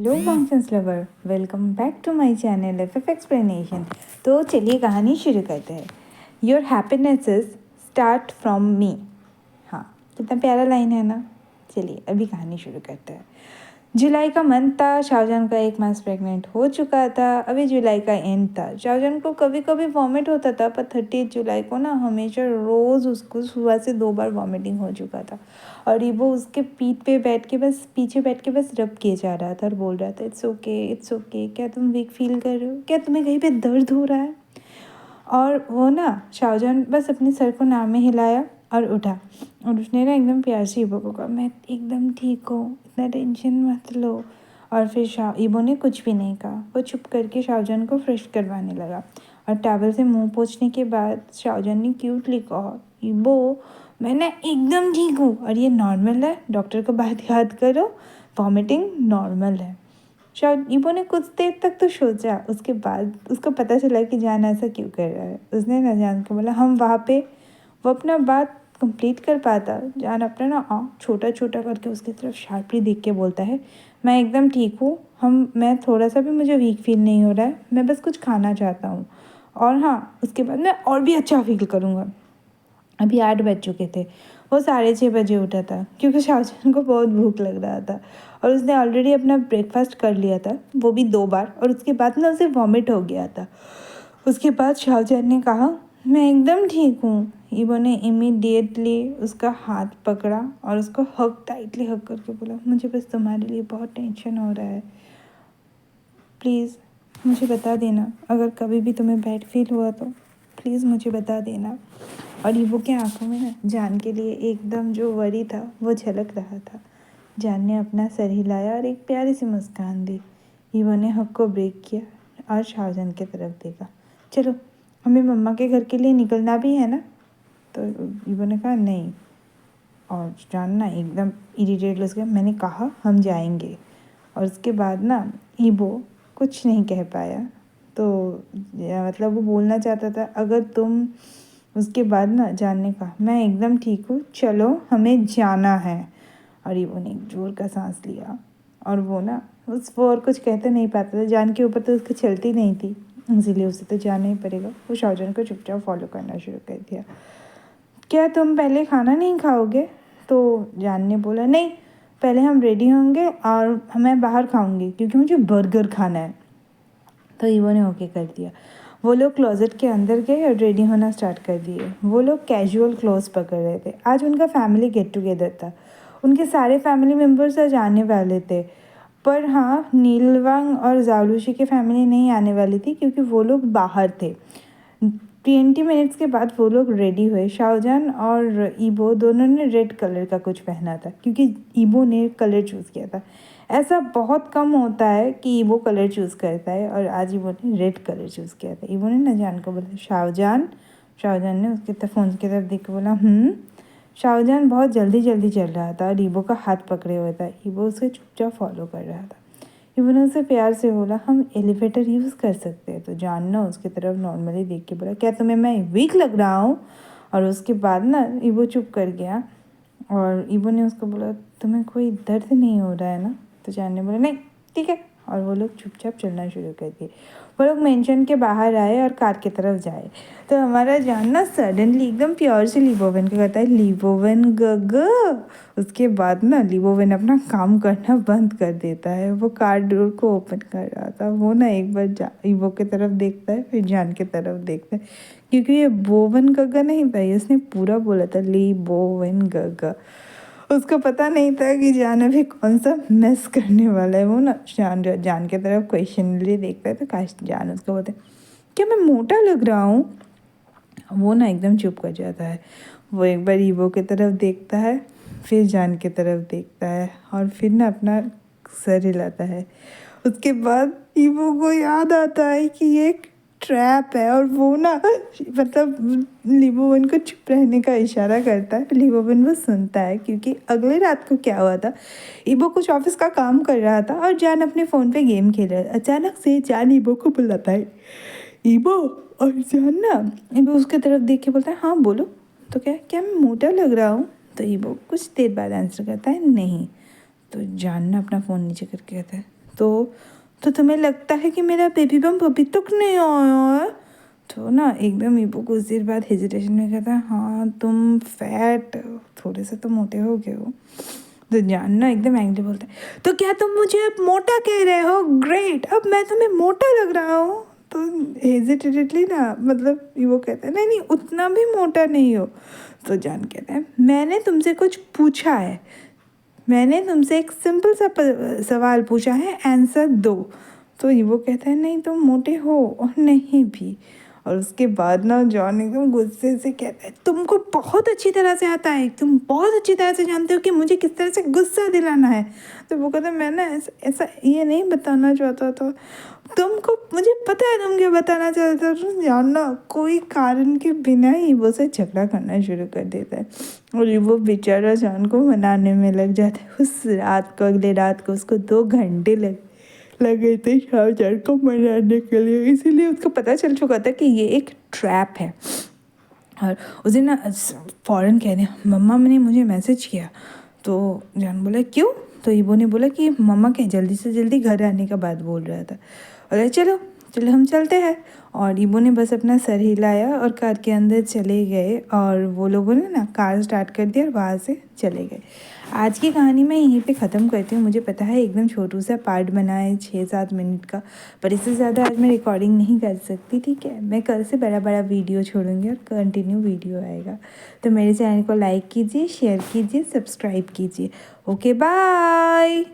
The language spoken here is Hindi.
Hello functions lover, welcome back to my channel F explanation. तो चलिए कहानी शुरू करते हैं। Your happiness is start from me. हाँ, कितना प्यारा लाइन है ना। चलिए अभी कहानी शुरू करते हैं। जुलाई का मंथ था। शाहजहान का 1 मास प्रेग्नेंट हो चुका था। अभी जुलाई का एंड था। शाहजहान को कभी कभी वॉमिट होता था, पर 30 जुलाई को ना हमेशा रोज़ उसको सुबह से 2 बार वॉमिटिंग हो चुका था। और ये वो उसके पीठ पे बैठ के बस पीछे बैठ के बस रब किए जा रहा था और बोल रहा था इट्स ओके इट्स ओके, क्या तुम वीक फील कर रहे हो, क्या तुम्हें कहीं पे दर्द हो रहा है। और वो ना शाहजहान बस अपने सर को नाम में हिलाया और उठा। और उसने ना एकदम प्यार से ईबो को कहा मैं एकदम ठीक हूँ, इतना टेंशन मत लो। और फिर ईबो ने कुछ भी नहीं कहा। वो चुप करके शाहजहान को फ्रेश करवाने लगा। और टॉवल से मुंह पोंछने के बाद शाहजहान ने क्यूटली कहा ईबो मैं ना एकदम ठीक हूँ और ये नॉर्मल है, डॉक्टर को बात याद करो, वॉमिटिंग नॉर्मल है। शायद ईबो ने कुछ देर तक तो सोचा, उसके बाद उसको पता चला कि जान ऐसा क्यों कर रहा है। उसने ना जान को बोला हम वहाँ पे। वो अपना बात कंप्लीट कर पाता। जान अपना ना आँख छोटा छोटा करके उसकी तरफ शार्पली देख के बोलता है मैं एकदम ठीक हूँ, मैं थोड़ा सा भी मुझे वीक फील नहीं हो रहा है, मैं बस कुछ खाना चाहता हूँ और हाँ उसके बाद मैं और भी अच्छा फील करूँगा। अभी 8 बज चुके थे। वो 6:30 बजे उठा था क्योंकि शाहजहान को बहुत भूख लग रहा था और उसने ऑलरेडी अपना ब्रेकफास्ट कर लिया था, वो भी 2 बार। और उसके बाद ना उसे वॉमिट हो गया था। उसके बाद शाहजहान ने कहा मैं एकदम ठीक हूँ। ईबो ने इमीडिएटली उसका हाथ पकड़ा और उसको टाइटली हग करके बोला मुझे बस तुम्हारे लिए बहुत टेंशन हो रहा है, प्लीज़ मुझे बता देना, अगर कभी भी तुम्हें बैड फील हुआ तो प्लीज़ मुझे बता देना। और ईबो के आंखों में ना जान के लिए एकदम जो वरी था वो झलक रहा था। जान ने अपना सर हिलाया और एक प्यारी सी मुस्कान दी। ईबो ने हक को ब्रेक किया और शाहजहान की तरफ देखा। चलो हमें मम्मा के घर के लिए निकलना भी है ना। तो ईबो ने कहा नहीं। और जान ना एकदम इरिटेट हो गया, मैंने कहा हम जाएंगे। और उसके बाद ना ईबो कुछ नहीं कह पाया। तो मतलब वो बोलना चाहता था अगर तुम। उसके बाद ना जान ने कहा मैं एकदम ठीक हूँ, चलो हमें जाना है। और ईबो ने एक जोर का सांस लिया। और वो ना वो और कुछ कहते नहीं पाता था। जान के ऊपर तो उसकी चलती नहीं थी, इसीलिए उसे तो जाना ही पड़ेगा। वो शाहजहान को चुपचाप फॉलो करना शुरू कर दिया। क्या तुम पहले खाना नहीं खाओगे। तो जान ने बोला नहीं, पहले हम रेडी होंगे और मैं बाहर खाऊंगी क्योंकि मुझे बर्गर खाना है। तो ईवो ने ओके कर दिया। वो लोग क्लोजेट के अंदर गए और रेडी होना स्टार्ट कर दिए। वो लोग कैजुअल क्लोथ्स पकड़ रहे थे। आज उनका फैमिली गेट टुगेदर था। उनके सारे फैमिली मेम्बर्स आज आने वाले थे। पर हाँ, नीलवांग और जालूशी की फैमिली नहीं आने वाली थी क्योंकि वो लोग बाहर थे। 20 मिनट्स के बाद वो लोग रेडी हुए। शाहजहान और ईबो दोनों ने रेड कलर का कुछ पहना था क्योंकि ईबो ने कलर चूज़ किया था। ऐसा बहुत कम होता है कि ईबो कलर चूज़ करता है और आज ईबो ने रेड कलर चूज़ किया था। ईबो ने ना जान को बोला शाहजहान। शाहजहान ने उसकी तरफ फ़ोन की तरफ देख के बोला शाहजहान बहुत जल्दी जल्दी चल रहा था और ईबो का हाथ पकड़े हुए था। ईबो उसे चुपचाप फॉलो कर रहा था। ईबो ने उसे प्यार से बोला हम एलिवेटर यूज़ कर सकते हैं। तो जान ना उसकी तरफ नॉर्मली देख के बोला क्या तुम्हें मैं वीक लग रहा हूँ। और उसके बाद ना ईबो चुप कर गया। और ईबो ने उसको बोला तुम्हें कोई दर्द नहीं हो रहा है ना। तो जान ने बोला नहीं ठीक है। और वो लोग चुपचाप चलना शुरू कर दिए। वो लोग मेंशन के बाहर आए और कार की तरफ जाए। तो हमारा जान ना सडनली एकदम प्योर से लिबोवन को कहता है लिबोवन गग। उसके बाद ना लिबोवन अपना काम करना बंद कर देता है। वो कार डोर को ओपन कर रहा था। वो ना एक बार ईबो की तरफ देखता है, फिर जान की तरफ देखता है क्योंकि ये बोवन गगा नहीं था, इसने पूरा बोला था लिबोवन गगा। उसको पता नहीं था कि जान अभी कौन सा मिस करने वाला है। वो ना जान की तरफ क्वेश्चनली देखता है। तो काश जान उसको बोलते क्या मैं मोटा लग रहा हूँ। वो ना एकदम चुप कर जाता है। वो एक बार ईबो की तरफ देखता है, फिर जान की तरफ देखता है और फिर ना अपना सर हिलाता है। उसके बाद ईबो को याद आता है कि ये एक ट्रैप है और वो ना मतलब लिबोवन को चुप रहने का इशारा करता है। लिबोवन वो सुनता है क्योंकि अगले रात को क्या हुआ था, ईबो कुछ ऑफिस का काम कर रहा था और जान अपने फ़ोन पे गेम खेल रहा था। अचानक से जान ईबो को बुलाता है ईबो। और जान ना ईबो उसके तरफ देख के बोलता है हाँ बोलो। तो क्या क्या मैं मोटा लग रहा हूँ। तो ईबो कुछ देर बाद आंसर करता है नहीं। तो जान ना अपना फ़ोन नीचे करके कहता है तो तुम्हें लगता है कि मेरा बेबी बम्प अभी तक नहीं आया है? तो ना एकदम ईबो कुछ देर बाद हेजिटेशन में कहता है, हाँ तुम फैट थोड़े से तो मोटे हो गए हो। तो जान ना एकदम एंग्री बोलता है, तो क्या तुम मुझे अब मोटा कह रहे हो? ग्रेट, अब मैं तुम्हें मोटा लग रहा हूँ? तो हेजिटेटली ना मतलब वो कहता है, नहीं नहीं उतना भी मोटा नहीं हो। तो जान कहता है, मैंने तुमसे कुछ पूछा है, मैंने तुमसे एक सिंपल सा सवाल पूछा है, आंसर दो। तो वो कहता है, नहीं तुम मोटे हो और नहीं भी। और उसके बाद ना जॉन एकदम गुस्से से कहता है, तुमको बहुत अच्छी तरह से आता है, तुम बहुत अच्छी तरह से जानते हो कि मुझे किस तरह से गुस्सा दिलाना है। तो वो कहता है, मैं ना ऐसा ये नहीं बताना चाहता था, तुमको मुझे पता है तुम क्या बताना चाहते हो। तुम जानना कोई कारण के बिना ही वो से झगड़ा करना शुरू कर देता है और वो बेचारा जॉन को मनाने में लग जाता है। उस रात को, अगले रात को उसको 2 घंटे लगे थे शाहजहां को मनाने के लिए, इसीलिए उसको पता चल चुका था कि ये एक ट्रैप है। और उस दिन ना फ़ौरन कह रहे, मम्मा ने मुझे मैसेज किया। तो जान बोला, क्यों? तो ईबो ने बोला कि मम्मा के जल्दी से जल्दी घर आने का बात बोल रहा था। और चलो चलो हम चलते हैं। और ईबो ने बस अपना सर हिलाया और कार के अंदर चले गए और वो लोगों ने ना कार स्टार्ट कर दिया और वहाँ से चले गए। आज की कहानी मैं यहीं पे ख़त्म करती हूँ। मुझे पता है एकदम छोटू सा पार्ट बना है 6-7 मिनट का, पर इससे ज़्यादा आज मैं रिकॉर्डिंग नहीं कर सकती। ठीक है, मैं कल से बड़ा बड़ा वीडियो छोड़ूंगी और कंटिन्यू वीडियो आएगा। तो मेरे चैनल को लाइक कीजिए, शेयर कीजिए, सब्सक्राइब कीजिए। Okay bye.